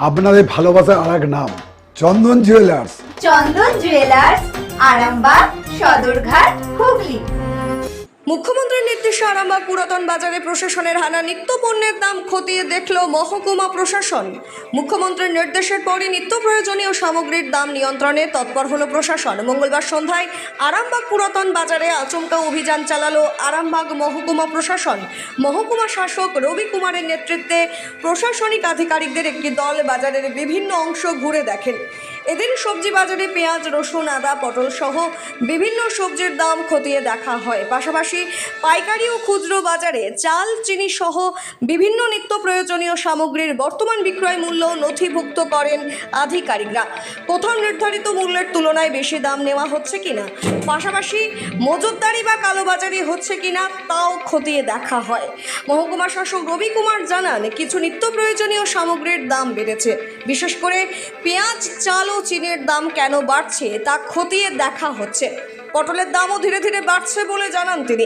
আপনাদের ভালোবাসার আর এক নাম চন্দন জুয়েলার্স। চন্দন জুয়েলার্স, আরামবাগ, সদরঘাট, হুগলি। মুখ্যমন্ত্রীর নির্দেশে আরামবাগ পুরাতন বাজারে প্রশাসনের হানা নিত্য পণ্যের দাম খতিয়ে দেখল মহকুমা প্রশাসন। মুখ্যমন্ত্রীর নির্দেশের পরই নিত্য প্রয়োজনীয় সামগ্রীর দাম নিয়ন্ত্রণে তৎপর হলো প্রশাসন। মঙ্গলবার সন্ধ্যায় আরামবাগ পুরাতন বাজারে আচমকা অভিযান চালালো আরামবাগ মহকুমা প্রশাসন। মহকুমা শাসক রবি কুমারের নেতৃত্বে প্রশাসনিক আধিকারিকদের একটি দল বাজারের বিভিন্ন অংশ ঘুরে দেখেন। এদিন সবজি বাজারে পেঁয়াজ, রসুন, আদা, পটল সহ বিভিন্ন সবজির দাম খতিয়ে দেখা হয়। পাশাপাশি পাইকারি ও খুচরো বাজারে চাল, চিনি সহ বিভিন্ন নিত্য প্রয়োজনীয় সামগ্রীর বর্তমান বিক্রয় মূল্য নথিভুক্ত করেন আধিকারিকরা। কোথাও নির্ধারিত মূল্যের তুলনায় বেশি দাম নেওয়া হচ্ছে কিনা, পাশাপাশি মজুতদারি বা কালোবাজারি হচ্ছে কিনা তাও খতিয়ে দেখা হয়। মহকুমা শাসক রবি কুমার জানান, কিছু নিত্য প্রয়োজনীয় সামগ্রীর দাম বেড়েছে। বিশেষ করে পেঁয়াজ, চাল ও চিনির দাম কেন বাড়ছে তা খতিয়ে দেখা হচ্ছে। পটলের দামও ধীরে ধীরে বাড়ছে বলে জানান তিনি।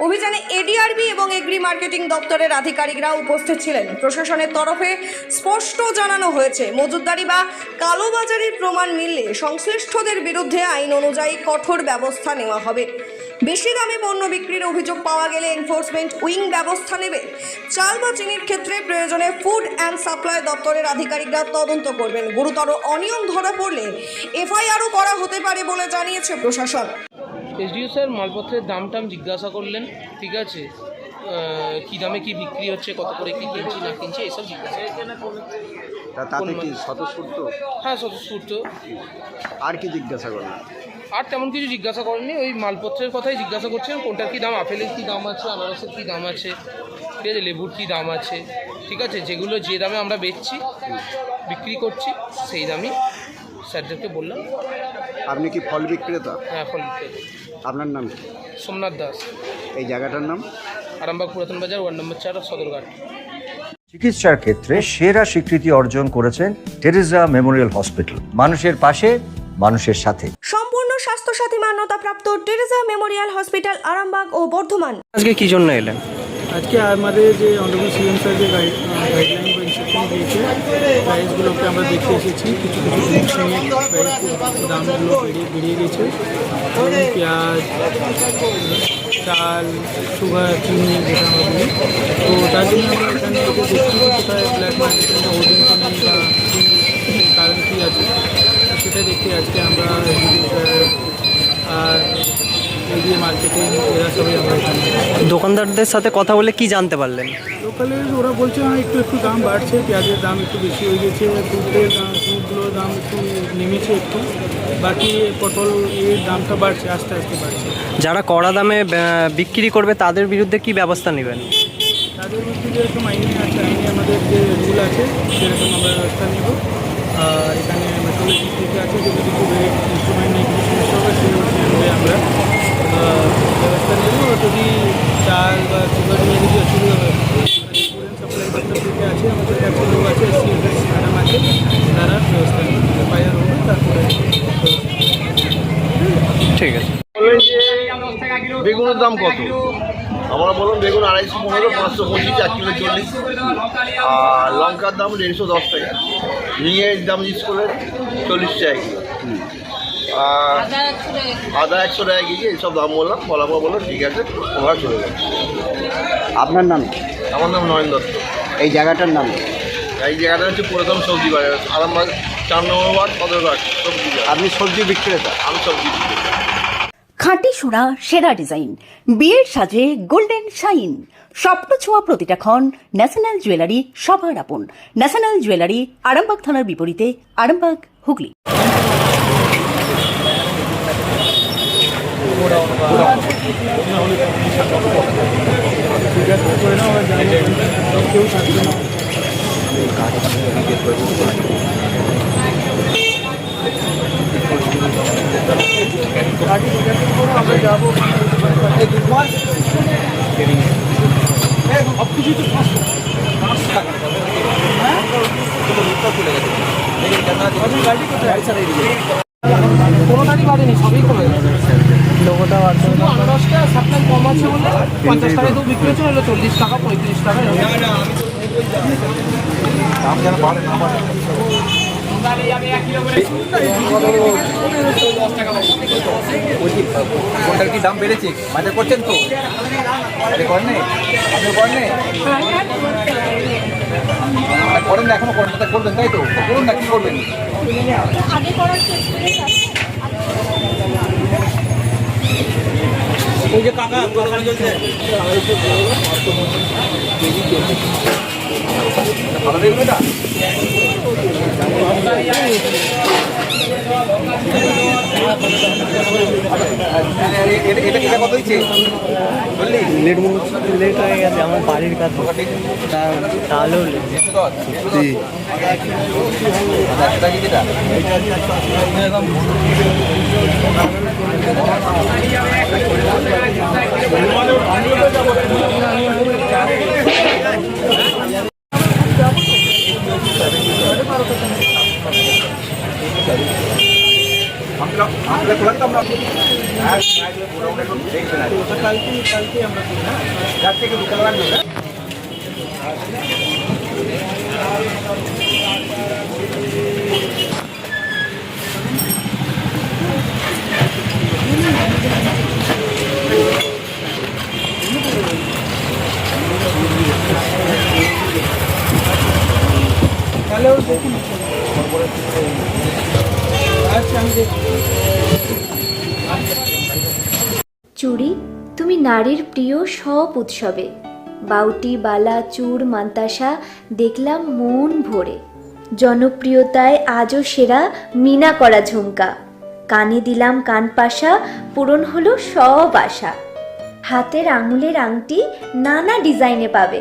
অভিযানে এডিআরবি এবং এগ্রি মার্কেটিং দপ্তরের আধিকারিকরা উপস্থিত ছিলেন। প্রশাসনের তরফে স্পষ্ট জানানো হয়েছে, মজুতদারি বা কালোবাজারির প্রমাণ মিললে সংশ্লিষ্টদের বিরুদ্ধে আইন অনুযায়ী কঠোর ব্যবস্থা নেওয়া হবে। বেশি দামে পণ্য বিক্রির অভিযোগ পাওয়া গেলে এনফোর্সমেন্ট উইং ব্যবস্থা নেবে। চাল বা চিনির ক্ষেত্রে প্রয়োজনে ফুড অ্যান্ড সাপ্লাই দপ্তরের আধিকারিকরা তদন্ত করবেন। গুরুতর অনিয়ম ধরা পড়লে এফআইআরও করা হতে পারে বলে জানিয়েছে প্রশাসন। এসডিও স্যার মালপত্রের দাম টাম জিজ্ঞাসা করলেন, ঠিক আছে, কী দামে কি বিক্রি হচ্ছে, কত করে কি কিনছি না কিনছি এসব জিজ্ঞাসা। তাতে কি স্বতঃস্ফূর্ত? হ্যাঁ, স্বতঃস্ফূর্ত। আর কি জিজ্ঞাসা করলেন? আর তেমন কিছু জিজ্ঞাসা করেননি, ওই মালপত্রের কথাই জিজ্ঞাসা করছেন, কোনটার কী দাম, আপেলের কী দাম আছে, আনারসের কী দাম আছে, ঠিক আছে, লেবুর কী দাম আছে, ঠিক আছে, যেগুলো যে দামে আমরা বেচছি বিক্রি করছি সেই দামই স্যারদেরকে বললাম। আপনি কি ফল বিক্রেতা? হ্যাঁ, ফল বিক্রেতা। আপনার নাম কি? সোমনাথ দাস। এই জায়গাটার নাম? আরামবাগ পুরাতন বাজার, 1 নম্বর 4, সদরঘাট। চিকিৎসার ক্ষেত্রে সেরা স্বীকৃতি অর্জন করেছেন টেরেজা মেমোরিয়াল হসপিটাল। মানুষের পাশে, মানুষের সাথে। সম্পূর্ণ স্বাস্থ্যসাথী মান্যতাপ্রাপ্ত টেরেজা মেমোরিয়াল হসপিটাল, আরামবাগ ও বর্ধমান। আজকে কি জন্য এলেন? আজকে আমাদের যে অনারেবল সিএম স্যার যে গাইডলাইন বা ইনস্ট্রাকশন দিয়েছে, প্রাইসগুলোকে আমরা দেখে এসেছি। কিছু কিছু জিনিস নিয়ে দামগুলো বেরিয়ে গেছে। পেঁয়াজ, চাল, সুগার, চিনি যেটা আমরা বলি। তো তার জন্য আমরা এখানে দেখছি কোথায় ব্ল্যাক মার্কেটে হোর্ডিং নেই বা কারণ কী আছে সেটা দেখতে আজকে আমরা আর এগিয়ে মার্কেটিং এরা সবাই আমরা এখানে। দোকানদারদের সাথে কথা বলে কি জানতে পারলেন? লোকালে ওরা বলছে একটু দাম বাড়ছে, পেঁয়াজের দাম একটু বেশি হয়ে গেছে, দুধগুলোর দাম একটু নেমেছে একটু, বাকি পটল এর দামটা বাড়ছে, আস্তে আস্তে বাড়ছে। যারা কড়া দামে বিক্রি করবে তাদের বিরুদ্ধে কি ব্যবস্থা নেবেন? তাদের বিরুদ্ধে যেরকম আইনে আছে, আইনে আমাদের যে রুল আছে সেরকম আমরা ব্যবস্থা নেব। আর এখানে মেট্রোলজি থেকে আছে, যদি কিছু ইনস্ট্রুমেন্ট নেই, কিছু সমস্যা হবে সেই অনুযায়ী আমরা ব্যবস্থা নেব। যদি চাল বা সুগার নিয়ে যদি অসুবিধা হয়, সাপ্লাই দপ্তর থেকে আছে, আমাদের কাছে লোক আছে, ম্যাডাম আছে, তারা ব্যবস্থা নেবে। ফায়ার হবে, তারপরে ঠিক আছে। বেগুনের দাম কত? আমরা বললাম বেগুন 250, 525, 1 কিলো 40। আর লঙ্কার দাম 110 টাকা। ঝিঙের দাম জিজ্ঞেস করলে 40 টাকা কিলো। আর আদা 100 টাকা কেজি। এইসব দাম বলার পর বললাম ঠিক আছে, ওরা চলে যাচ্ছে। আপনার নাম? আমার নাম নয়ন দত্ত। এই জায়গাটার নাম? এই জায়গাটা হচ্ছে পুরাতন সবজি বাজার, আরামবাগ 4 নম্বর ওয়ার্ড, সদরঘাট সবজি বাজার। আপনি সবজি বিক্রেতা? আমি সবজি বিক্রেতা। খাঁটি সোনা, সেরা ডিজাইন, বিয়ের সাজে গোল্ডেন শাইন, স্বপ্ন ছোঁয়া প্রতিটা ক্ষণ। ন্যাশনাল জুয়েলারি, সবার আপন। ন্যাশনাল জুয়েলারি, আরামবাগ থানার বিপরীতে, আরামবাগ, হুগলি। আমরা যাবো সব কিছু তো 500 টাকা। গাড়ি কোথায়? কোনোটারই বাড়েনি, সবই কমে গেছে। লোকটা আনারসটা সাপ্লাই কম আছে বলে 50 টাকায় তো বিক্রি হচ্ছে, হলো 40 টাকা 35 টাকা। কোনটার কি দাম বেড়েছে বাজার করছেন তো করেন আপনি করেন না এখনো করেন করবেন তাই তো করুন না কি করবেন ওই যে কাকা ভালো দেখবে না এটা কত দিচ্ছে লেট লেট হয়ে গেছে আমার বাড়ির কাছে তাহলেও চুড়ি তুমি নারীর প্রিয় সব উৎসবে, বাউটি বালা চূড় মান্তাসা দেখলাম মন ভরে। জনপ্রিয়তায় আজও সেরা মিনা করা ঝুমকা, কানে দিলাম কানপাশা, পূরণ হলো সব আশা। হাতের আঙুলের আংটি নানা ডিজাইনে পাবে,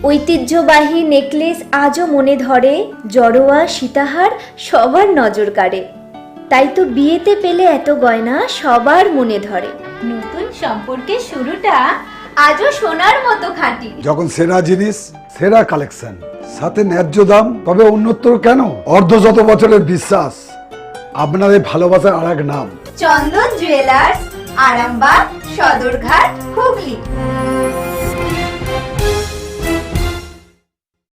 ঐতিহ্যবাহী নেকলেস আজও মনে ধরে, জড়োয়া সীতাহার সবার নজর কাড়ে। তাই তো বিয়েতে পেলে এত গয়না সবার মনে ধরে। নতুন সম্পর্কের শুরুটা আজও সোনার মতো খাঁটি। যখন সেরা জিনিস, সেরা কালেকশন, সাথে ন্যায্য দাম, তবে উন্নতর কেন? অর্ধশত বছরের বিশ্বাস, আপনাদের ভালোবাসার আর এক নাম চন্দন জুয়েলার্স, আরামবাগ, সদরঘাট, হুগলি।